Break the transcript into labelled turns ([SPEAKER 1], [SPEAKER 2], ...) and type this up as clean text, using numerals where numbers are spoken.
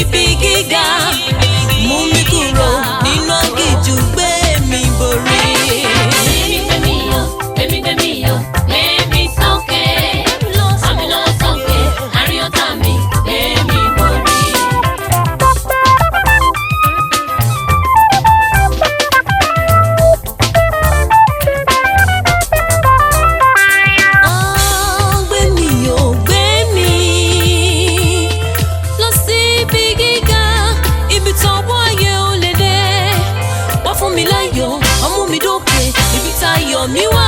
[SPEAKER 1] síbi gíga, mú mi kúrò nínú aginjù, gbé mi borí.
[SPEAKER 2] Gbemisoke, àmì lọ sókè, àárín ọ̀tá mi, gbé mi borí.
[SPEAKER 1] Gbé mi o, gbé mi lọ síbi gíga, ibi tọ́wọ́ ayé ò lè dé. Wá fún mi láyọ̀, ọmú mi dókè, ibi táyọ̀ mi wà.